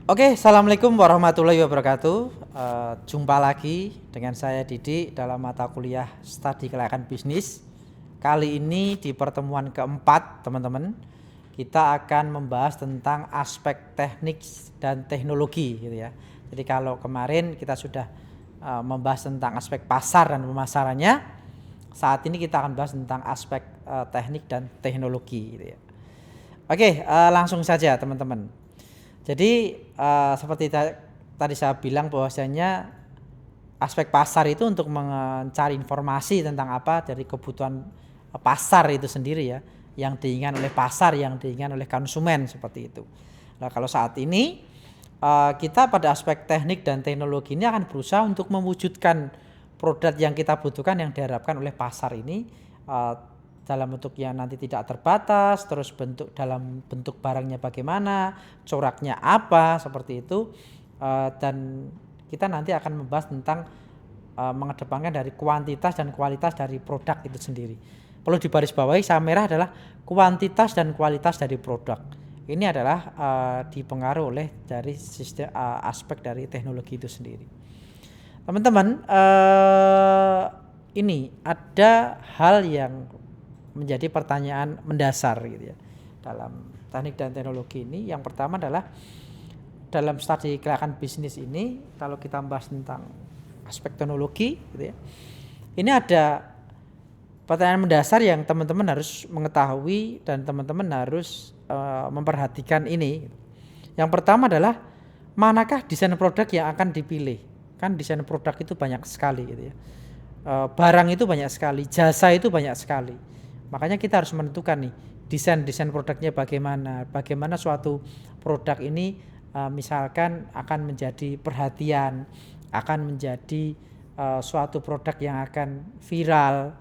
Oke, assalamualaikum warahmatullahi wabarakatuh. Jumpa lagi dengan saya Didi dalam mata kuliah Studi Kelayakan Bisnis. Kali ini di pertemuan keempat, teman-teman, kita akan membahas tentang aspek teknik dan teknologi, gitu ya. Jadi kalau kemarin kita sudah membahas tentang aspek pasar dan pemasarannya, saat ini kita akan bahas tentang aspek teknik dan teknologi, gitu ya. Oke, langsung saja, teman-teman. Jadi seperti tadi saya bilang bahwasanya aspek pasar itu untuk mencari informasi tentang apa dari kebutuhan pasar itu sendiri ya, yang diinginkan oleh pasar, yang diinginkan oleh konsumen seperti itu. Nah, kalau saat ini kita pada aspek teknik dan teknologi ini akan berusaha untuk mewujudkan produk yang kita butuhkan yang diharapkan oleh pasar ini dalam bentuk yang nanti tidak terbatas, terus dalam bentuk barangnya bagaimana, coraknya apa, seperti itu. Dan kita nanti akan membahas tentang mengedepankan dari kuantitas dan kualitas dari produk itu sendiri. Perlu digarisbawahi, saya merah adalah kuantitas dan kualitas dari produk. Ini adalah dipengaruhi oleh dari sistem aspek dari teknologi itu sendiri. Teman-teman, ini ada hal yang menjadi pertanyaan mendasar gitu ya dalam teknik dan teknologi ini. Yang pertama adalah dalam studi kelayakan bisnis ini, kalau kita membahas tentang aspek teknologi gitu ya, ini ada pertanyaan mendasar yang teman-teman harus mengetahui dan teman-teman harus memperhatikan ini. Yang pertama adalah manakah desain produk yang akan dipilih. Kan desain produk itu banyak sekali gitu ya, barang itu banyak sekali, jasa itu banyak sekali. Makanya kita harus menentukan nih desain produknya bagaimana suatu produk ini misalkan akan menjadi perhatian, akan menjadi suatu produk yang akan viral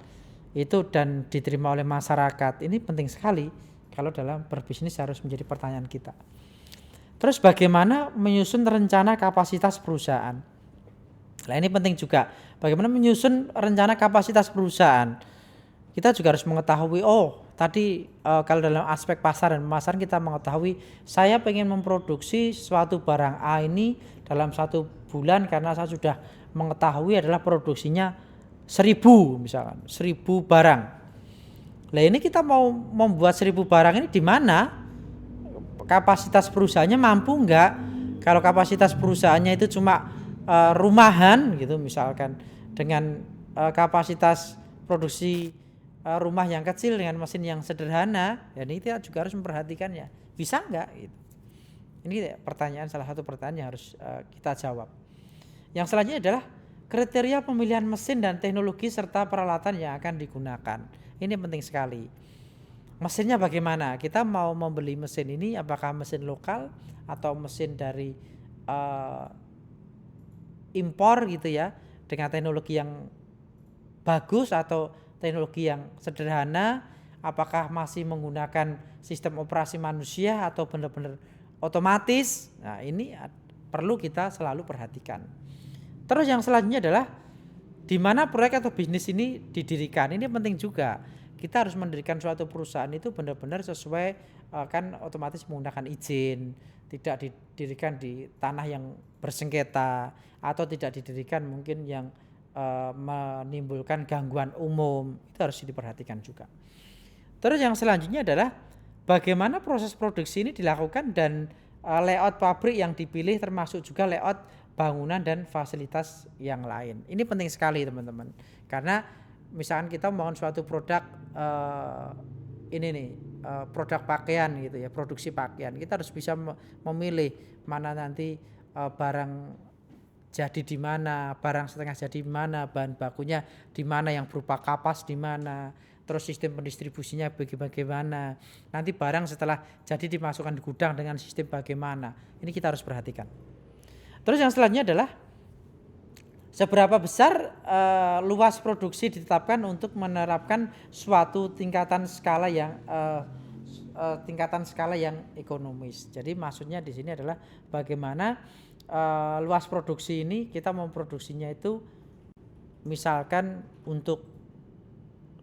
itu dan diterima oleh masyarakat. Ini penting sekali kalau dalam berbisnis, harus menjadi pertanyaan kita. Terus bagaimana menyusun rencana kapasitas perusahaan. Nah, ini penting juga, bagaimana menyusun rencana kapasitas perusahaan. Kita juga harus mengetahui, tadi kalau dalam aspek pasar dan pemasaran kita mengetahui, saya pengen memproduksi suatu barang A ini dalam 1 bulan karena saya sudah mengetahui adalah produksinya 1000 misalkan, 1000 barang. Nah, ini kita mau membuat 1000 barang ini di mana? Kapasitas perusahaannya mampu enggak? Kalau kapasitas perusahaannya itu cuma rumahan gitu misalkan, dengan kapasitas produksi rumah yang kecil dengan mesin yang sederhana, ya ini kita juga harus memperhatikannya. Bisa enggak gitu. Ini pertanyaan, salah satu pertanyaan yang harus kita jawab. Yang selanjutnya adalah kriteria pemilihan mesin dan teknologi serta peralatan yang akan digunakan. Ini penting sekali. Mesinnya bagaimana? Kita mau membeli mesin ini apakah mesin lokal atau mesin dari impor gitu ya, dengan teknologi yang bagus atau teknologi yang sederhana, apakah masih menggunakan sistem operasi manusia atau benar-benar otomatis. Nah, ini perlu kita selalu perhatikan. Terus yang selanjutnya adalah di mana proyek atau bisnis ini didirikan. Ini penting juga. Kita harus mendirikan suatu perusahaan itu benar-benar sesuai, kan otomatis menggunakan izin, tidak didirikan di tanah yang bersengketa atau tidak didirikan mungkin yang menimbulkan gangguan umum. Itu harus diperhatikan juga. Terus yang selanjutnya adalah bagaimana proses produksi ini dilakukan dan layout pabrik yang dipilih, termasuk juga layout bangunan dan fasilitas yang lain. Ini penting sekali teman-teman, karena misalkan kita membangun suatu produk produk pakaian gitu ya, produksi pakaian, kita harus bisa memilih mana nanti barang jadi di mana, barang setengah jadi di mana, bahan bakunya di mana, yang berupa kapas di mana, terus sistem pendistribusinya bagaimana, nanti barang setelah jadi dimasukkan di gudang dengan sistem bagaimana. Ini kita harus perhatikan. Terus yang selanjutnya adalah seberapa besar luas produksi ditetapkan untuk menerapkan suatu tingkatan skala yang ekonomis. Jadi maksudnya di sini adalah bagaimana luas produksi ini kita memproduksinya itu misalkan untuk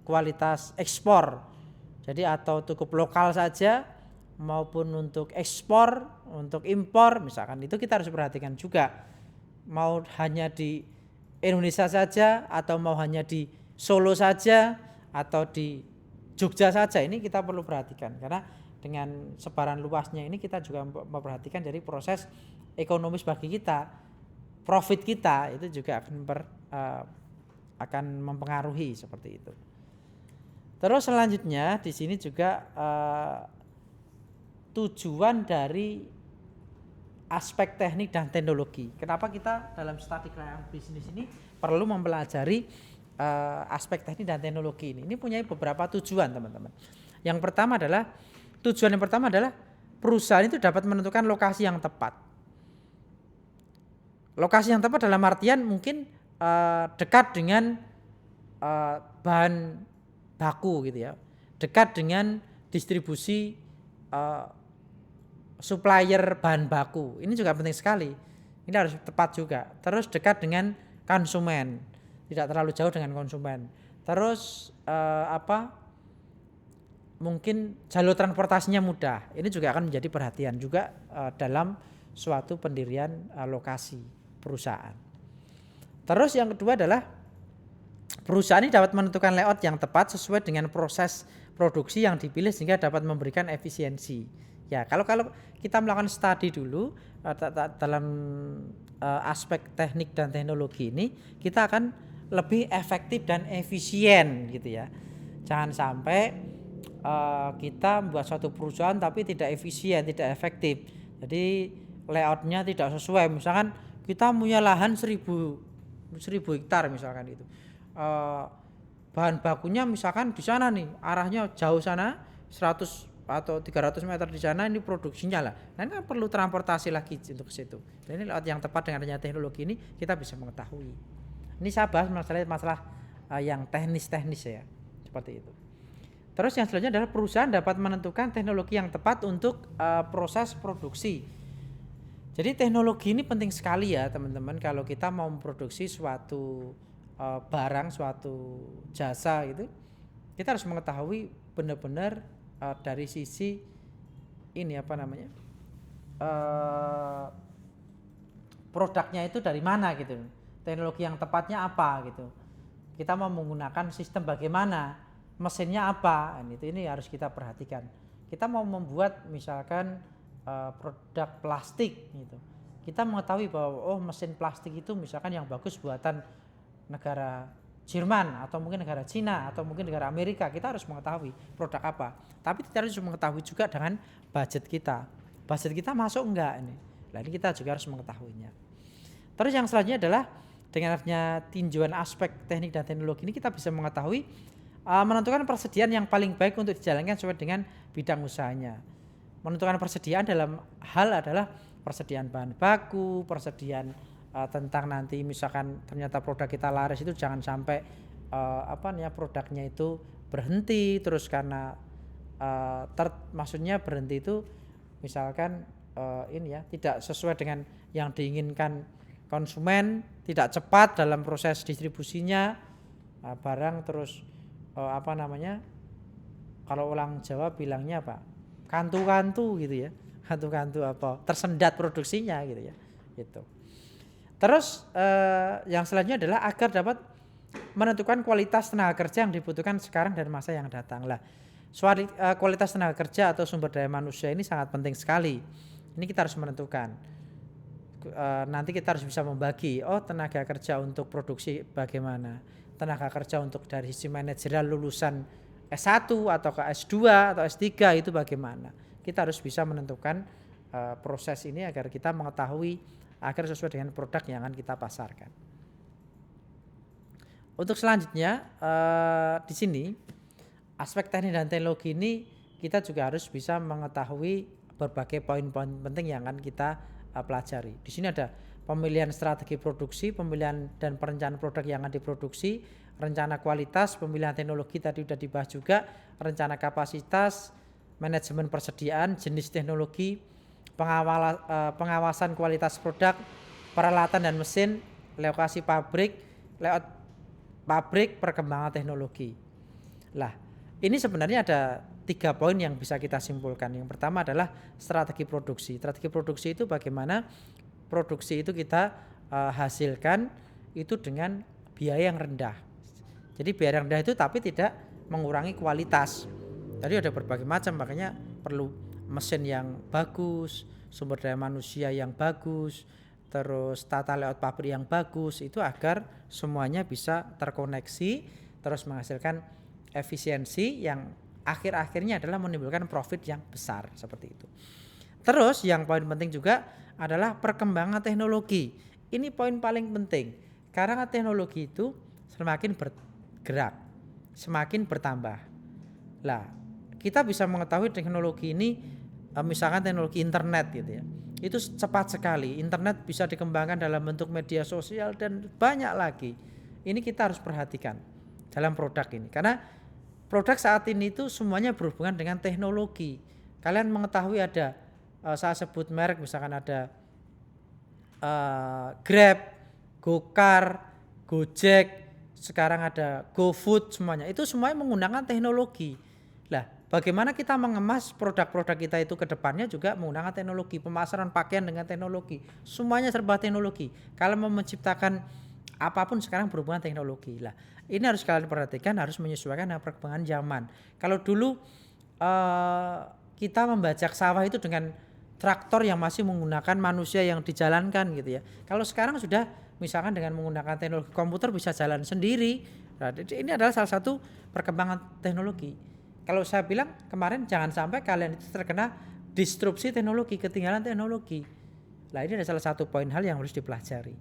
kualitas ekspor, jadi atau cukup lokal saja maupun untuk ekspor untuk impor misalkan, itu kita harus perhatikan juga. Mau hanya di Indonesia saja atau mau hanya di Solo saja atau di Jogja saja, ini kita perlu perhatikan, karena dengan sebaran luasnya ini kita juga memperhatikan dari proses ekonomis bagi kita, profit kita itu juga akan mempengaruhi seperti itu. Terus selanjutnya di sini juga tujuan dari aspek teknik dan teknologi. Kenapa kita dalam studi kelayakan bisnis ini perlu mempelajari aspek teknik dan teknologi ini? Ini punya beberapa tujuan, teman-teman. Yang pertama adalah perusahaan itu dapat menentukan lokasi yang tepat. Lokasi yang tepat dalam artian mungkin dekat dengan bahan baku gitu ya, dekat dengan distribusi supplier bahan baku, ini juga penting sekali, ini harus tepat juga. Terus dekat dengan konsumen, tidak terlalu jauh dengan konsumen. Terus mungkin jalur transportasinya mudah, ini juga akan menjadi perhatian juga dalam suatu pendirian lokasi perusahaan. Terus yang kedua adalah perusahaan ini dapat menentukan layout yang tepat sesuai dengan proses produksi yang dipilih sehingga dapat memberikan efisiensi. Ya, kalau kita melakukan studi dulu dalam aspek teknik dan teknologi ini, kita akan lebih efektif dan efisien gitu ya. Jangan sampai kita membuat suatu perusahaan tapi tidak efisien, tidak efektif. Jadi layoutnya tidak sesuai. Misalkan kita punya lahan 1000 hektar misalkan itu. Bahan bakunya misalkan di sana nih, arahnya jauh sana 100 atau 300 meter di sana, ini produksinya lah. Nah, ini kan perlu transportasi lagi untuk ke situ. Dan ini layout yang tepat dengan adanya teknologi ini kita bisa mengetahui. Ini saya bahas masalah yang teknis-teknis ya, seperti itu. Terus yang selanjutnya adalah perusahaan dapat menentukan teknologi yang tepat untuk proses produksi. Jadi teknologi ini penting sekali ya teman-teman, kalau kita mau memproduksi suatu barang, suatu jasa gitu, kita harus mengetahui benar-benar dari sisi ini produknya itu dari mana gitu, teknologi yang tepatnya apa gitu, kita mau menggunakan sistem bagaimana, mesinnya apa, ini harus kita perhatikan. Kita mau membuat misalkan produk plastik gitu, kita mengetahui bahwa mesin plastik itu misalkan yang bagus buatan negara Jerman atau mungkin negara Cina atau mungkin negara Amerika, kita harus mengetahui produk apa. Tapi kita harus mengetahui juga dengan budget kita masuk enggak ini. Nah, ini kita juga harus mengetahuinya. Terus yang selanjutnya adalah dengan adanya tinjauan aspek teknik dan teknologi ini kita bisa mengetahui menentukan persediaan yang paling baik untuk dijalankan sesuai dengan bidang usahanya. Menentukan persediaan dalam hal adalah persediaan bahan baku, persediaan tentang nanti misalkan ternyata produk kita laris itu jangan sampai produknya itu berhenti terus karena maksudnya berhenti itu misalkan tidak sesuai dengan yang diinginkan konsumen, tidak cepat dalam proses distribusinya barang, terus kalau orang Jawa bilangnya kantu-kantu gitu ya, kantu-kantu tersendat produksinya gitu ya gitu. Terus yang selanjutnya adalah agar dapat menentukan kualitas tenaga kerja yang dibutuhkan sekarang dan masa yang datang. Lah, kualitas tenaga kerja atau sumber daya manusia ini sangat penting sekali. Ini kita harus menentukan. Nanti kita harus bisa membagi, tenaga kerja untuk produksi bagaimana, tenaga kerja untuk dari sisi manajerial lulusan S1 atau ke S2 atau S3 itu bagaimana. Kita harus bisa menentukan proses ini agar kita mengetahui agar sesuai dengan produk yang akan kita pasarkan. Untuk selanjutnya di sini aspek teknik dan teknologi ini kita juga harus bisa mengetahui berbagai poin-poin penting yang akan kita pelajari. Di sini ada pemilihan strategi produksi, pemilihan dan perencanaan produk yang akan diproduksi, rencana kualitas, pemilihan teknologi tadi sudah dibahas juga, rencana kapasitas, manajemen persediaan, jenis teknologi, pengawasan kualitas produk, peralatan dan mesin, lokasi pabrik, layout pabrik, perkembangan teknologi. Lah, ini sebenarnya ada 3 poin yang bisa kita simpulkan. Yang pertama adalah strategi produksi. Strategi produksi itu bagaimana produksi itu kita hasilkan itu dengan biaya yang rendah. Jadi biaya yang rendah itu tapi tidak mengurangi kualitas. Tadi ada berbagai macam, makanya perlu mesin yang bagus, sumber daya manusia yang bagus, terus tata layout pabrik yang bagus, itu agar semuanya bisa terkoneksi terus menghasilkan efisiensi yang akhir-akhirnya adalah menimbulkan profit yang besar seperti itu. Terus yang poin penting juga adalah perkembangan teknologi. Ini poin paling penting karena teknologi itu semakin bergerak, semakin bertambah. Lah, kita bisa mengetahui teknologi ini, misalkan teknologi internet gitu ya, itu cepat sekali. Internet bisa dikembangkan dalam bentuk media sosial dan banyak lagi. Ini kita harus perhatikan dalam produk ini, karena produk saat ini itu semuanya berhubungan dengan teknologi. Kalian mengetahui ada, saya sebut merek, misalkan ada Grab, Gokar, Gojek, sekarang ada GoFood, semuanya itu semuanya menggunakan teknologi. Lah, bagaimana kita mengemas produk-produk kita itu ke depannya juga menggunakan teknologi, pemasaran pakaian dengan teknologi, semuanya serba teknologi. Kalau mau menciptakan apapun sekarang berhubungan teknologi. Lah, ini harus kalian perhatikan, harus menyesuaikan dengan perkembangan zaman. Kalau dulu kita membajak sawah itu dengan traktor yang masih menggunakan manusia yang dijalankan gitu ya. Kalau sekarang sudah misalkan dengan menggunakan teknologi komputer bisa jalan sendiri. Nah, ini adalah salah satu perkembangan teknologi. Kalau saya bilang kemarin jangan sampai kalian itu terkena disrupsi teknologi, ketinggalan teknologi. Nah, ini adalah salah satu poin hal yang harus dipelajari.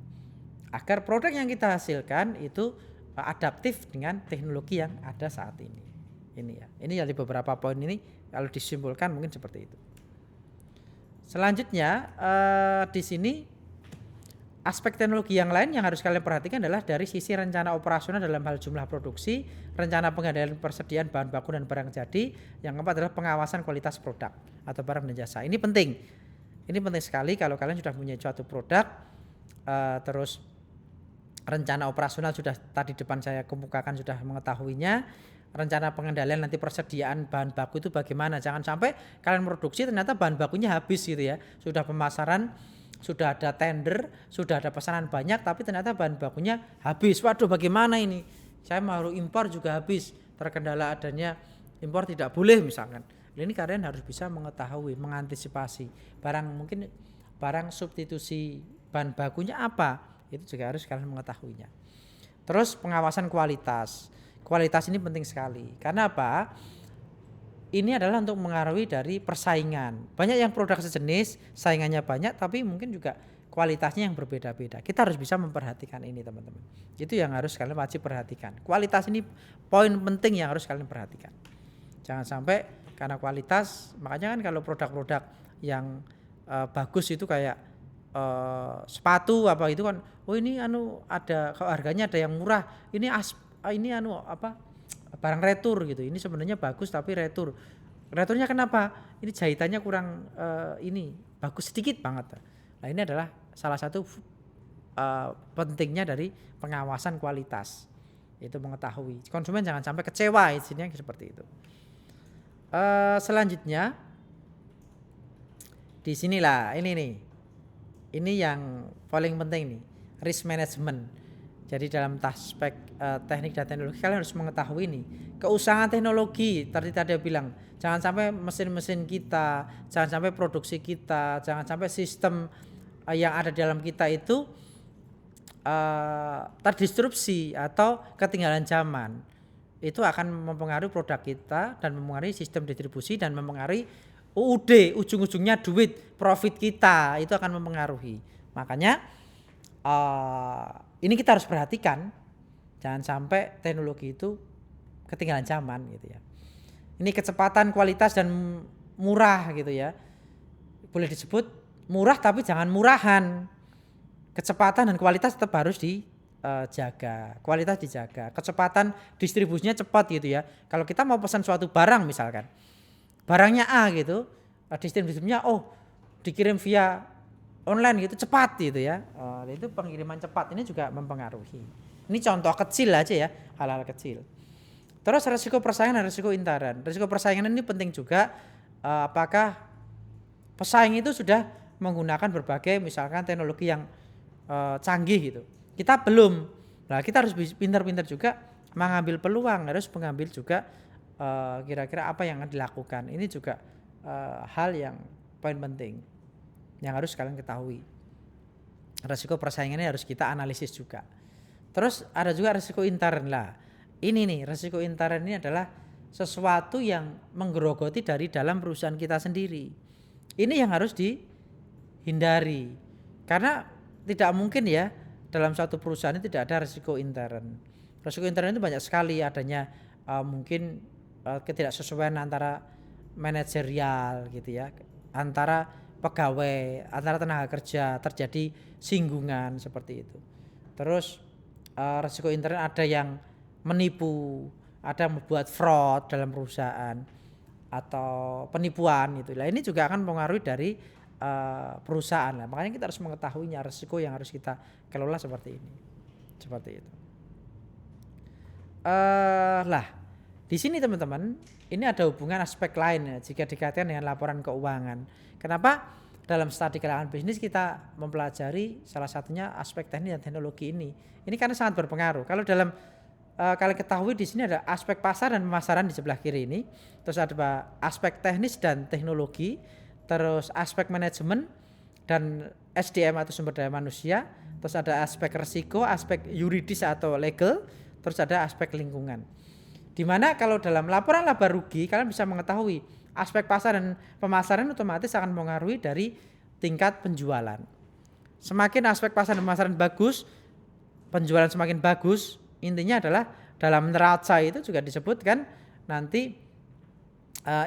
Agar produk yang kita hasilkan itu adaptif dengan teknologi yang ada saat ini. Ini ya. Ini dari beberapa poin ini kalau disimpulkan mungkin seperti itu. Selanjutnya di sini aspek teknologi yang lain yang harus kalian perhatikan adalah dari sisi rencana operasional dalam hal jumlah produksi, rencana pengendalian persediaan bahan baku dan barang jadi. Yang keempat adalah pengawasan kualitas produk atau barang dan jasa. Ini penting. Ini penting sekali kalau kalian sudah punya suatu produk, terus rencana operasional sudah tadi depan saya kemukakan sudah mengetahuinya. Rencana pengendalian nanti persediaan bahan baku itu bagaimana. Jangan sampai kalian produksi ternyata bahan bakunya habis gitu ya. Sudah pemasaran, sudah ada tender, sudah ada pesanan banyak tapi ternyata bahan bakunya habis. Waduh, bagaimana ini? Saya mau impor juga habis. Terkendala adanya impor tidak boleh misalkan. Ini kalian harus bisa mengetahui, mengantisipasi. Mungkin barang substitusi bahan bakunya apa? Itu juga harus kalian mengetahuinya. Terus pengawasan kualitas. Kualitas ini penting sekali. Karena apa? Ini adalah untuk mengaruhi dari persaingan. Banyak yang produk sejenis, saingannya banyak, tapi mungkin juga kualitasnya yang berbeda-beda. Kita harus bisa memperhatikan ini, teman-teman. Itu yang harus kalian wajib perhatikan. Kualitas ini poin penting yang harus kalian perhatikan. Jangan sampai karena kualitas, makanya kan kalau produk-produk yang bagus itu kayak sepatu apa itu kan, oh ini ada harganya ada yang murah, ini barang retur gitu. Ini sebenarnya bagus tapi retur. Returnya kenapa? Ini jahitannya kurang ini bagus sedikit banget. Nah, ini adalah salah satu pentingnya dari pengawasan kualitas. Itu mengetahui. Konsumen jangan sampai kecewa, isinya seperti itu. Selanjutnya di sinilah ini nih. Ini yang paling penting nih, risk management. Jadi dalam aspek teknik dan teknologi kalian harus mengetahui ini. Keusahaan teknologi, tadi bilang, jangan sampai mesin-mesin kita, jangan sampai produksi kita, jangan sampai sistem yang ada di dalam kita itu terdisrupsi atau ketinggalan zaman. Itu akan mempengaruhi produk kita dan mempengaruhi sistem distribusi dan mempengaruhi UUD, ujung-ujungnya duit, profit kita itu akan mempengaruhi. Makanya ini kita harus perhatikan, jangan sampai teknologi itu ketinggalan zaman gitu ya. Ini kecepatan, kualitas dan murah gitu ya. Boleh disebut murah tapi jangan murahan. Kecepatan dan kualitas tetap harus dijaga, kualitas dijaga. Kecepatan distribusinya cepat gitu ya. Kalau kita mau pesan suatu barang misalkan, barangnya A gitu, distribusinya dikirim via online gitu cepat gitu ya. Itu pengiriman cepat ini juga mempengaruhi. Ini contoh kecil aja ya, hal-hal kecil. Terus resiko persaingan dan resiko intern. Resiko persaingan ini penting juga, apakah pesaing itu sudah menggunakan berbagai misalkan teknologi yang canggih gitu. Kita belum. Nah, kita harus pintar-pintar juga mengambil peluang, harus mengambil juga kira-kira apa yang akan dilakukan. Ini juga hal yang poin penting yang harus kalian ketahui. Resiko persaingannya harus kita analisis juga. Terus ada juga resiko intern lah. Ini nih, resiko intern ini adalah sesuatu yang menggerogoti dari dalam perusahaan kita sendiri. Ini yang harus dihindari. Karena tidak mungkin ya dalam suatu perusahaan itu tidak ada resiko intern. Resiko intern itu banyak sekali adanya, mungkin ketidaksesuaian antara manajerial gitu ya, antara pegawai, antara tenaga kerja, terjadi singgungan seperti itu. Terus resiko intern ada yang menipu, ada yang membuat fraud dalam perusahaan atau penipuan gitu. Nah, ini juga akan mempengaruhi dari perusahaan lah. Makanya kita harus mengetahuinya, resiko yang harus kita kelola seperti ini. Seperti itu. Lah, di sini teman-teman, ini ada hubungan aspek lain ya jika dikaitkan dengan laporan keuangan. Kenapa dalam studi keuangan bisnis kita mempelajari salah satunya aspek teknis dan teknologi ini. Ini karena sangat berpengaruh. Kalau dalam kalian ketahui di sini ada aspek pasar dan pemasaran di sebelah kiri ini. Terus ada aspek teknis dan teknologi, terus aspek manajemen dan SDM atau sumber daya manusia, terus ada aspek resiko, aspek yuridis atau legal, terus ada aspek lingkungan. Dimana kalau dalam laporan laba rugi kalian bisa mengetahui aspek pasar dan pemasaran otomatis akan mempengaruhi dari tingkat penjualan. Semakin aspek pasar dan pemasaran bagus, penjualan semakin bagus, intinya adalah dalam neraca itu juga disebutkan nanti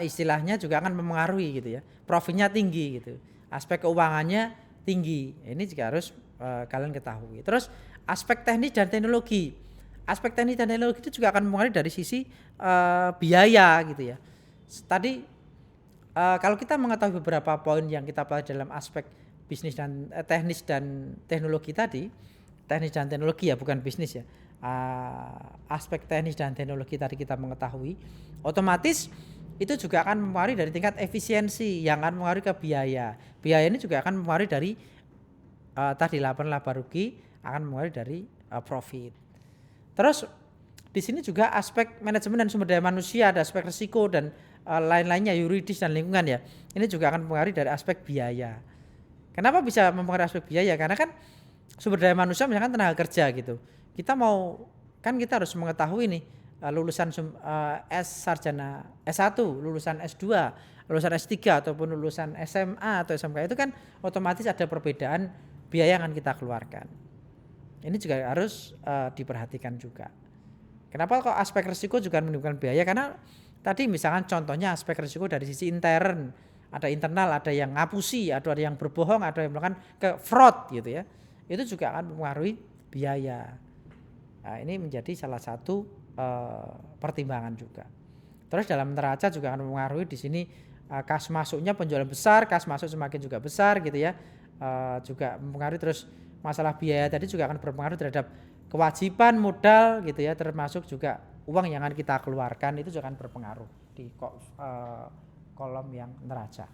istilahnya juga akan mempengaruhi gitu ya, profitnya tinggi gitu, aspek keuangannya tinggi. Ini juga harus kalian ketahui. Terus aspek teknis dan teknologi. Aspek teknis dan teknologi itu juga akan mempengaruhi dari sisi biaya gitu ya. Tadi kalau kita mengetahui beberapa poin yang kita pelajari dalam aspek bisnis dan teknis dan teknologi tadi, teknis dan teknologi ya bukan bisnis ya. Aspek teknis dan teknologi tadi kita mengetahui, otomatis itu juga akan mempengaruhi dari tingkat efisiensi yang akan mempengaruhi ke biaya. Biaya ini juga akan mempengaruhi dari tadi laporan laba rugi akan mempengaruhi dari profit. Terus di sini juga aspek manajemen dan sumber daya manusia, ada aspek risiko dan lain-lainnya, yuridis dan lingkungan ya. Ini juga akan mempengaruhi dari aspek biaya. Kenapa bisa mempengaruhi aspek biaya? Karena kan sumber daya manusia misalkan tenaga kerja gitu. Kita harus mengetahui nih lulusan sarjana S1, lulusan S2, lulusan S3 ataupun lulusan SMA atau SMK itu kan otomatis ada perbedaan biaya yang akan kita keluarkan. Ini juga harus diperhatikan juga. Kenapa kok aspek risiko juga menimbulkan biaya? Karena tadi misalkan contohnya aspek risiko dari sisi intern, ada internal, ada yang ngapusi, ada yang berbohong, ada yang melakukan ke fraud gitu ya. Itu juga akan mempengaruhi biaya. Nah, ini menjadi salah satu pertimbangan juga. Terus dalam neraca juga akan mempengaruhi di sini kas masuknya penjualan besar, kas masuk semakin juga besar gitu ya. Juga mempengaruhi. Terus masalah biaya tadi juga akan berpengaruh terhadap kewajiban modal gitu ya, termasuk juga uang yang akan kita keluarkan itu juga akan berpengaruh di kolom yang neraca.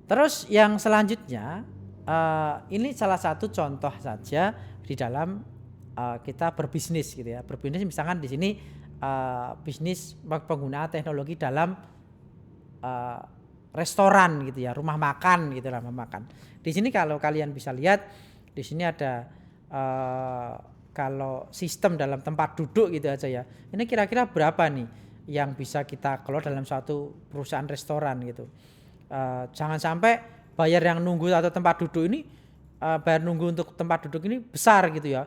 Terus yang selanjutnya ini salah satu contoh saja di dalam kita berbisnis gitu ya. Berbisnis misalkan di sini bisnis penggunaan teknologi dalam restoran gitu ya, rumah makan gitu lah, rumah makan. Di sini kalau kalian bisa lihat di sini ada kalau sistem dalam tempat duduk gitu aja ya. Ini kira-kira berapa nih yang bisa kita kelola dalam suatu perusahaan restoran gitu. Jangan sampai bayar yang nunggu atau tempat duduk ini bayar nunggu untuk tempat duduk ini besar gitu ya.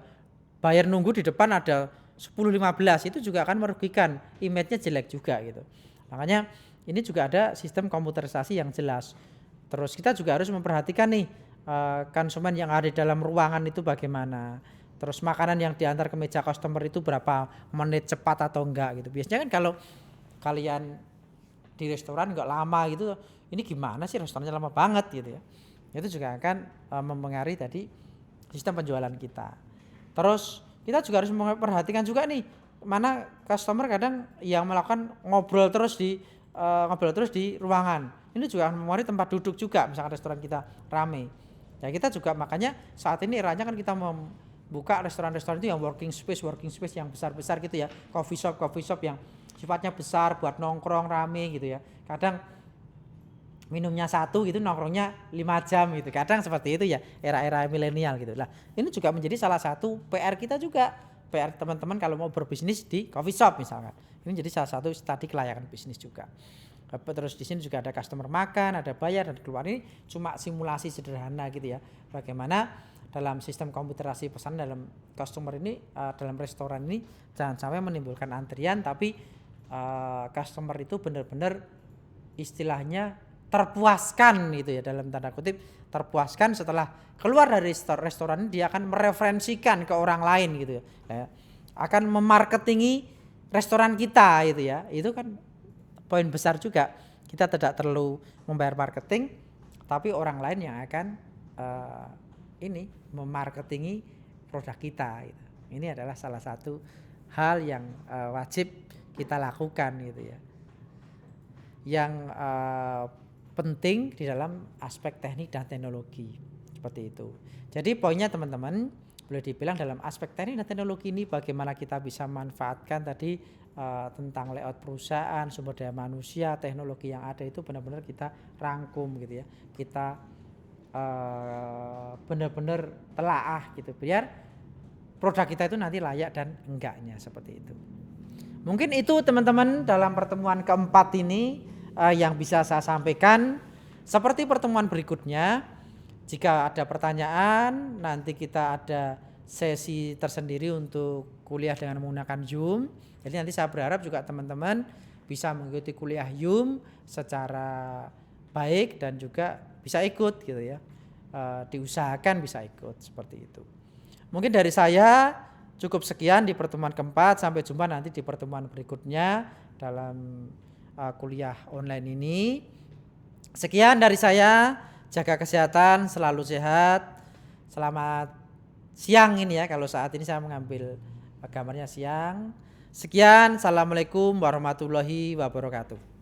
Bayar nunggu di depan ada 10-15 itu juga akan merugikan, image-nya jelek juga gitu. Makanya ini juga ada sistem komputerisasi yang jelas. Terus kita juga harus memperhatikan nih konsumen yang ada di dalam ruangan itu bagaimana. Terus makanan yang diantar ke meja customer itu berapa menit cepat atau enggak gitu. Biasanya kan kalau kalian di restoran enggak lama gitu, ini gimana sih restorannya lama banget gitu ya. Itu juga akan mempengaruhi tadi sistem penjualan kita. Terus kita juga harus memperhatikan juga nih mana customer kadang yang melakukan ngobrol terus di ruangan. Ini juga memori tempat duduk juga, misalkan restoran kita rame. Ya kita juga makanya saat ini eranya kan kita membuka restoran-restoran itu yang working space yang besar-besar gitu ya. Coffee shop yang sifatnya besar buat nongkrong rame gitu ya. Kadang minumnya 1 gitu nongkrongnya 5 jam gitu. Kadang seperti itu ya, era-era milenial gitu. Lah, ini juga menjadi salah satu PR kita juga. PR teman-teman kalau mau berbisnis di coffee shop misalkan. Ini jadi salah satu tadi kelayakan bisnis juga. Terus di sini juga ada customer makan, ada bayar dan keluar. Ini cuma simulasi sederhana gitu ya. Bagaimana dalam sistem komputerasi pesan dalam customer ini dalam restoran ini jangan sampai menimbulkan antrian, tapi customer itu benar-benar istilahnya terpuaskan gitu ya, dalam tanda kutip terpuaskan setelah keluar dari restoran dia akan mereferensikan ke orang lain gitu ya, akan memarketingi restoran kita gitu ya. Itu kan poin besar juga, kita tidak perlu membayar marketing tapi orang lain yang akan ini memarketingi produk kita gitu. Ini adalah salah satu hal yang wajib kita lakukan gitu ya, yang penting di dalam aspek teknik dan teknologi seperti itu. Jadi poinnya teman-teman boleh dibilang dalam aspek teknik dan teknologi ini bagaimana kita bisa manfaatkan tadi tentang layout perusahaan, sumber daya manusia, teknologi yang ada itu benar-benar kita rangkum gitu ya. Kita benar-benar telaah gitu biar produk kita itu nanti layak dan enggaknya seperti itu. Mungkin itu teman-teman dalam pertemuan keempat ini yang bisa saya sampaikan. Seperti pertemuan berikutnya, jika ada pertanyaan nanti kita ada sesi tersendiri untuk kuliah dengan menggunakan Zoom. Jadi nanti saya berharap juga teman-teman bisa mengikuti kuliah Zoom secara baik dan juga bisa ikut gitu ya, diusahakan bisa ikut seperti itu. Mungkin dari saya cukup sekian di pertemuan keempat, sampai jumpa nanti di pertemuan berikutnya dalam kuliah online ini. Sekian dari saya, jaga kesehatan, selalu sehat. Selamat siang ini ya, kalau saat ini saya mengambil gambarnya siang. Sekian, assalamualaikum warahmatullahi wabarakatuh.